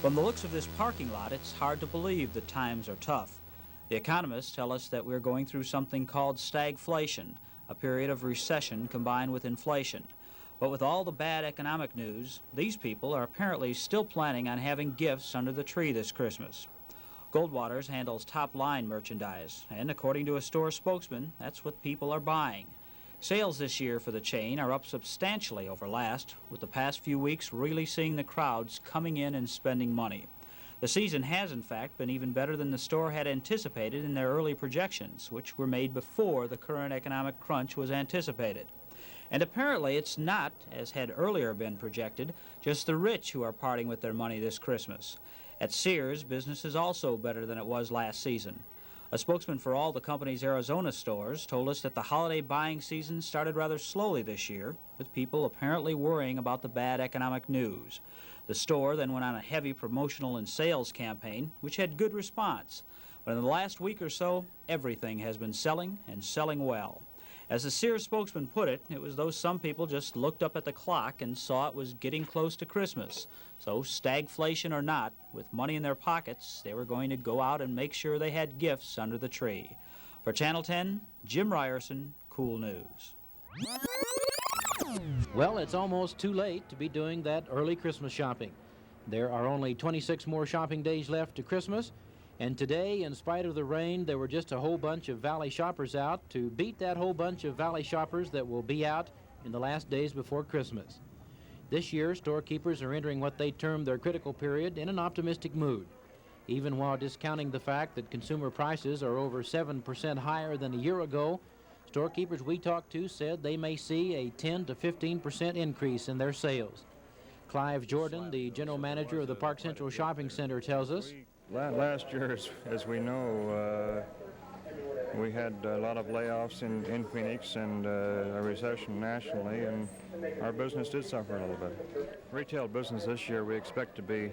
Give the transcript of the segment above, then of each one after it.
From the looks of this parking lot, it's hard to believe that times are tough. The economists tell us that we're going through something called stagflation, a period of recession combined with inflation. But with all the bad economic news, these people are apparently still planning on having gifts under the tree this Christmas. Goldwater handles top-line merchandise, and according to a store spokesman, that's what people are buying. Sales this year for the chain are up substantially over last, with the past few weeks really seeing the crowds coming in and spending money. The season has, in fact, been even better than the store had anticipated in their early projections, which were made before the current economic crunch was anticipated. And apparently it's not, as had earlier been projected, just the rich who are parting with their money this Christmas. At Sears, business is also better than it was last season. A spokesman for all the company's Arizona stores told us that the holiday buying season started rather slowly this year, with people apparently worrying about the bad economic news. The store then went on a heavy promotional and sales campaign, which had good response. But in the last week or so, everything has been selling, and selling well. As the Sears spokesman put it, it was though some people just looked up at the clock and saw it was getting close to Christmas. So, stagflation or not, with money in their pockets, they were going to go out and make sure they had gifts under the tree. For Channel 10, Jim Ryerson, Cool News. Well, it's almost too late to be doing that early Christmas shopping. There are only 26 more shopping days left to Christmas. And today, in spite of the rain, there were just a whole bunch of Valley shoppers out to beat that whole bunch of Valley shoppers that will be out in the last days before Christmas. This year, storekeepers are entering what they term their critical period in an optimistic mood. Even while discounting the fact that consumer prices are over 7% higher than a year ago, storekeepers we talked to said they may see a 10 to 15% increase in their sales. Clive Jordan, the general manager of the Park Central Shopping Center, tells us, last year, as we know, we had a lot of layoffs in Phoenix and a recession nationally, and our business did suffer a little bit. Retail business this year we expect to be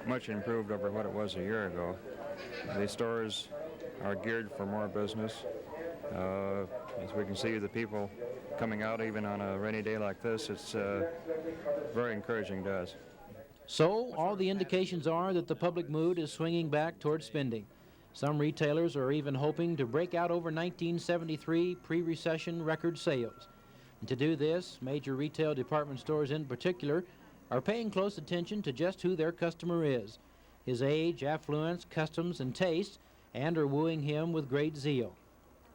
much improved over what it was a year ago. The stores are geared for more business. As we can see, the people coming out even on a rainy day like this, it's very encouraging to us. So, all the indications are that the public mood is swinging back toward spending. Some retailers are even hoping to break out over 1973 pre-recession record sales. And to do this, major retail department stores in particular are paying close attention to just who their customer is, his age, affluence, customs, and tastes, and are wooing him with great zeal.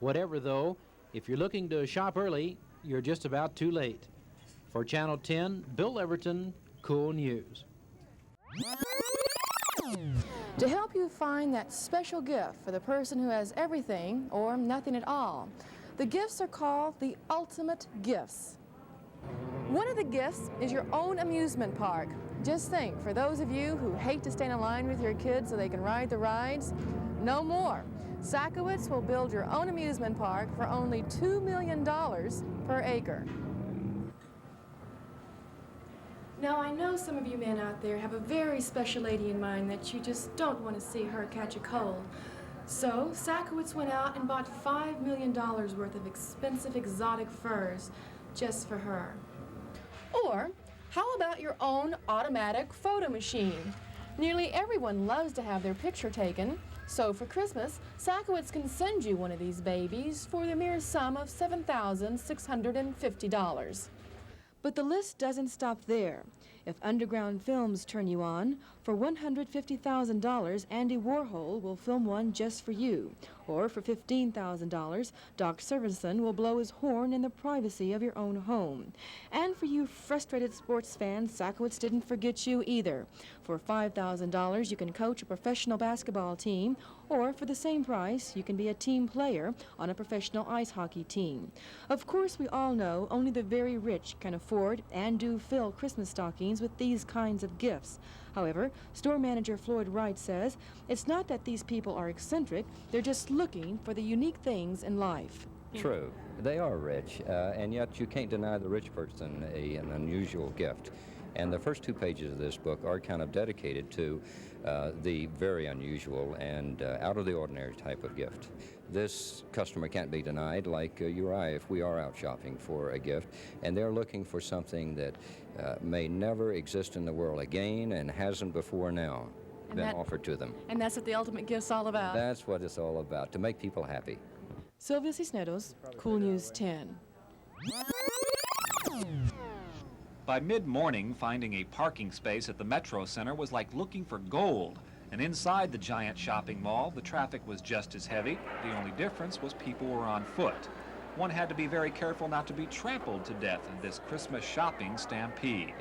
Whatever, though, if you're looking to shop early, you're just about too late. For Channel 10, Bill Everton, Cool News. To help you find that special gift for the person who has everything or nothing at all, the gifts are called the ultimate gifts. One of the gifts is your own amusement park. Just think, for those of you who hate to stand in line with your kids so they can ride the rides, no more. Sakowitz will build your own amusement park for only $2 million per acre. Now, I know some of you men out there have a very special lady in mind that you just don't want to see her catch a cold. So, Sakowitz went out and bought $5 million worth of expensive exotic furs just for her. Or, how about your own automatic photo machine? Nearly everyone loves to have their picture taken, so for Christmas, Sakowitz can send you one of these babies for the mere sum of $7,650. But the list doesn't stop there. If Underground Films turn you on, for $150,000, Andy Warhol will film one just for you. Or for $15,000, Doc Servison will blow his horn in the privacy of your own home. And for you frustrated sports fans, Sakowitz didn't forget you either. For $5,000, you can coach a professional basketball team, or for the same price, you can be a team player on a professional ice hockey team. Of course, we all know only the very rich can afford and do fill Christmas stockings with these kinds of gifts. However, store manager Floyd Wright says it's not that these people are eccentric, they're just looking for the unique things in life. True. They are rich, and yet you can't deny the rich person an unusual gift. And the first 2 pages of this book are kind of dedicated to the very unusual and out of the ordinary type of gift. This customer can't be denied, like you or I, if we are out shopping for a gift, and they're looking for something that may never exist in the world again and hasn't before now been offered to them. And that's what the ultimate gift's all about. That's what it's all about, to make people happy. Sylvia Cisneros, Cool News 10. By mid-morning, finding a parking space at the Metro Center was like looking for gold. And inside the giant shopping mall, the traffic was just as heavy. The only difference was people were on foot. One had to be very careful not to be trampled to death in this Christmas shopping stampede.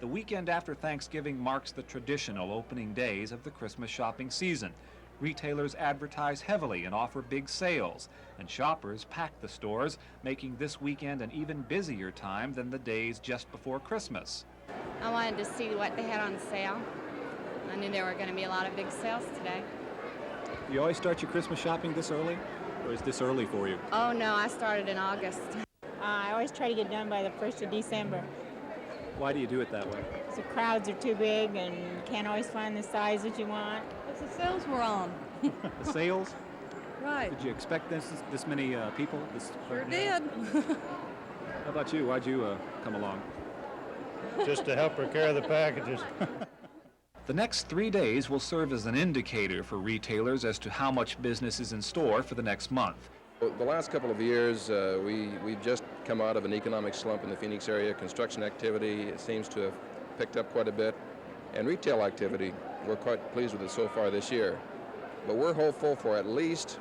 The weekend after Thanksgiving marks the traditional opening days of the Christmas shopping season. Retailers advertise heavily and offer big sales, and shoppers pack the stores, making this weekend an even busier time than the days just before Christmas. I wanted to see what they had on sale. I knew there were going to be a lot of big sales today. You always start your Christmas shopping this early, or is this early for you? Oh no, I started in August. I always try to get done by the 1st of December. Why do you do it that way? The crowds are too big and you can't always find the size that you want. It's the sales we're on. The sales? Right. Did you expect this many people? Sure did. How about you? Why'd you come along? Just to help her carry the packages. The next 3 days will serve as an indicator for retailers as to how much business is in store for the next month. The last couple of years, we've just come out of an economic slump in the Phoenix area. Construction activity seems to have picked up quite a bit. And retail activity, we're quite pleased with it so far this year. But we're hopeful for at least,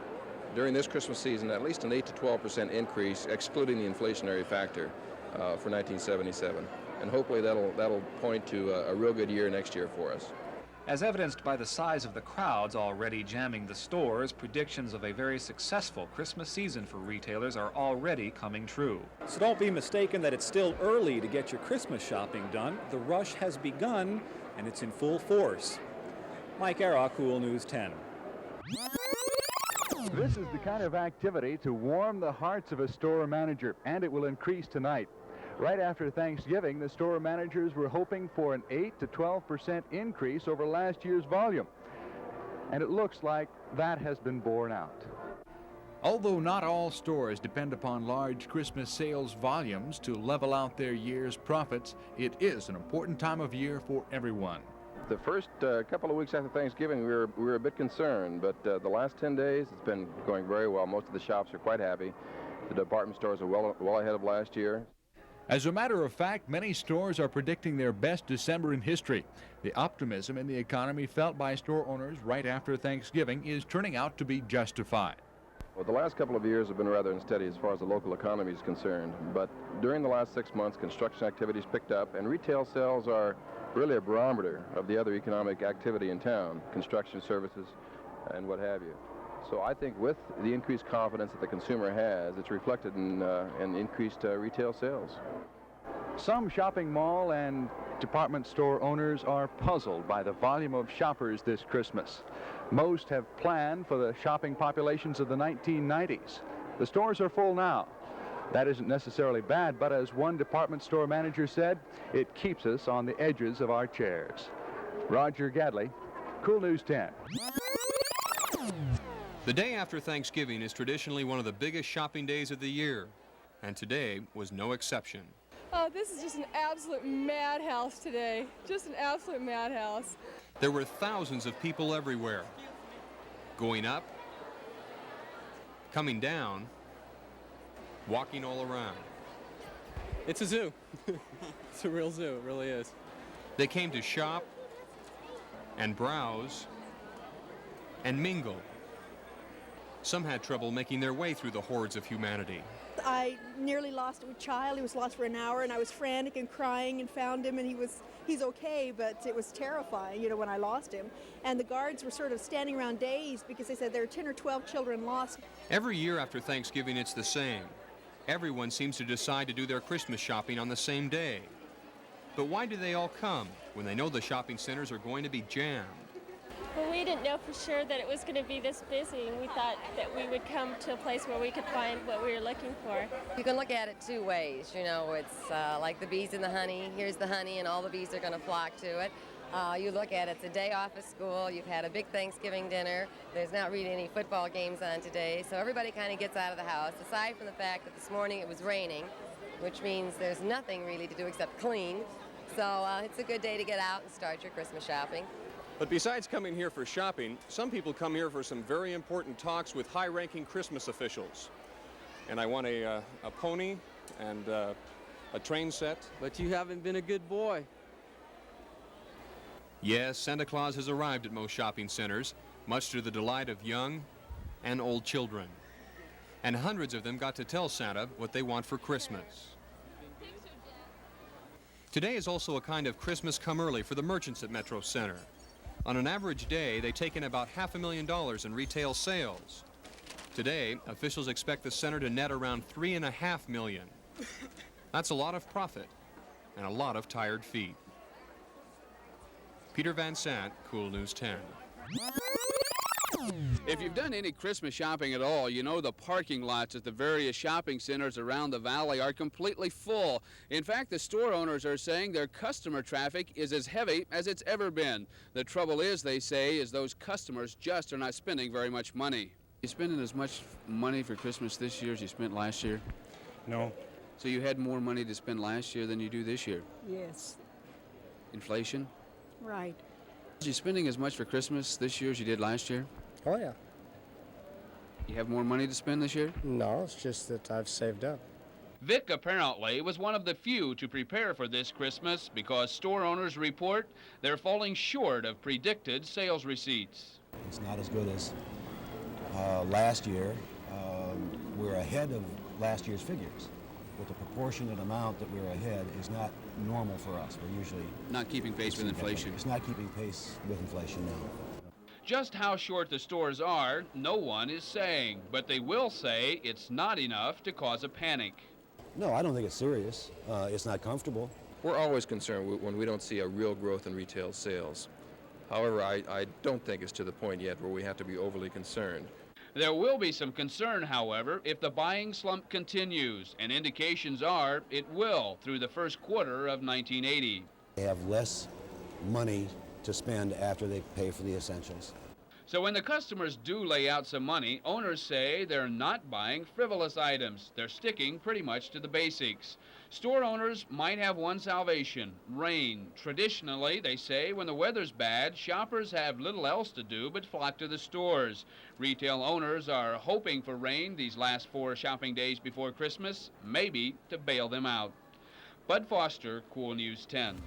during this Christmas season, at least an 8 to 12% increase, excluding the inflationary factor for 1977. And hopefully that'll point to a real good year next year for us. As evidenced by the size of the crowds already jamming the stores, predictions of a very successful Christmas season for retailers are already coming true. So don't be mistaken that it's still early to get your Christmas shopping done. The rush has begun, and it's in full force. Mike Ara, Cool News 10. This is the kind of activity to warm the hearts of a store manager, and it will increase tonight. Right after Thanksgiving, the store managers were hoping for an 8 to 12% increase over last year's volume. And it looks like that has been borne out. Although not all stores depend upon large Christmas sales volumes to level out their year's profits, it is an important time of year for everyone. The first couple of weeks after Thanksgiving, we were a bit concerned, but the last 10 days, it's been going very well. Most of the shops are quite happy. The department stores are well ahead of last year. As a matter of fact, many stores are predicting their best December in history. The optimism in the economy felt by store owners right after Thanksgiving is turning out to be justified. Well, the last couple of years have been rather unsteady as far as the local economy is concerned, but during the last 6 months, construction activities picked up, and retail sales are really a barometer of the other economic activity in town, construction services and what have you. So I think with the increased confidence that the consumer has, it's reflected in increased retail sales. Some shopping mall and department store owners are puzzled by the volume of shoppers this Christmas. Most have planned for the shopping populations of the 1990s. The stores are full now. That isn't necessarily bad, but as one department store manager said, it keeps us on the edges of our chairs. Roger Gadley, Cool News 10. The day after Thanksgiving is traditionally one of the biggest shopping days of the year, and today was no exception. Oh, this is just an absolute madhouse today. Just an absolute madhouse. There were thousands of people everywhere, going up, coming down, walking all around. It's a zoo. It's a real zoo, it really is. They came to shop and browse and mingle. Some had trouble making their way through the hordes of humanity. I nearly lost a child. He was lost for an hour, and I was frantic and crying and found him, and he's okay, but it was terrifying, you know, when I lost him. And the guards were sort of standing around dazed because they said there are 10 or 12 children lost. Every year after Thanksgiving, it's the same. Everyone seems to decide to do their Christmas shopping on the same day. But why do they all come when they know the shopping centers are going to be jammed? Well, we didn't know for sure that it was going to be this busy, and we thought that we would come to a place where we could find what we were looking for. You can look at it two ways. You know, it's like the bees and the honey. Here's the honey, and all the bees are going to flock to it. You look at it, it's a day off of school. You've had a big Thanksgiving dinner. There's not really any football games on today, so everybody kind of gets out of the house, aside from the fact that this morning it was raining, which means there's nothing really to do except clean. So it's a good day to get out and start your Christmas shopping. But besides coming here for shopping, some people come here for some very important talks with high-ranking Christmas officials. And I want a pony and a train set. But you haven't been a good boy. Yes, Santa Claus has arrived at most shopping centers, much to the delight of young and old children. And hundreds of them got to tell Santa what they want for Christmas. Today is also a kind of Christmas come early for the merchants at Metro Center. On an average day, they take in about $500,000 in retail sales. Today, officials expect the center to net around $3.5 million. That's a lot of profit and a lot of tired feet. Peter Van Sant, Cool News 10. If you've done any Christmas shopping at all, you know the parking lots at the various shopping centers around the valley are completely full. In fact, the store owners are saying their customer traffic is as heavy as it's ever been. The trouble is, they say, is those customers just are not spending very much money. You spending as much money for Christmas this year as you spent last year? No. So you had more money to spend last year than you do this year? Yes. Inflation? Right. Are you spending as much for Christmas this year as you did last year? Oh, yeah. You have more money to spend this year? No, it's just that I've saved up. Vic apparently was one of the few to prepare for this Christmas because store owners report they're falling short of predicted sales receipts. It's not as good as last year. We're ahead of last year's figures, but the proportionate amount that we're ahead is not normal for us. We're usually not keeping pace with inflation. It's not keeping pace with inflation now. Just how short the stores are, no one is saying, but they will say it's not enough to cause a panic. No, I don't think it's serious. It's not comfortable. We're always concerned when we don't see a real growth in retail sales. However, I don't think it's to the point yet where we have to be overly concerned. There will be some concern, however, if the buying slump continues, and indications are it will through the first quarter of 1980. They have less money to spend after they pay for the essentials. So when the customers do lay out some money, owners say they're not buying frivolous items. They're sticking pretty much to the basics. Store owners might have one salvation: rain. Traditionally, they say, when the weather's bad, shoppers have little else to do but flock to the stores. Retail owners are hoping for rain these last 4 shopping days before Christmas, maybe to bail them out. Bud Foster, Cool News 10.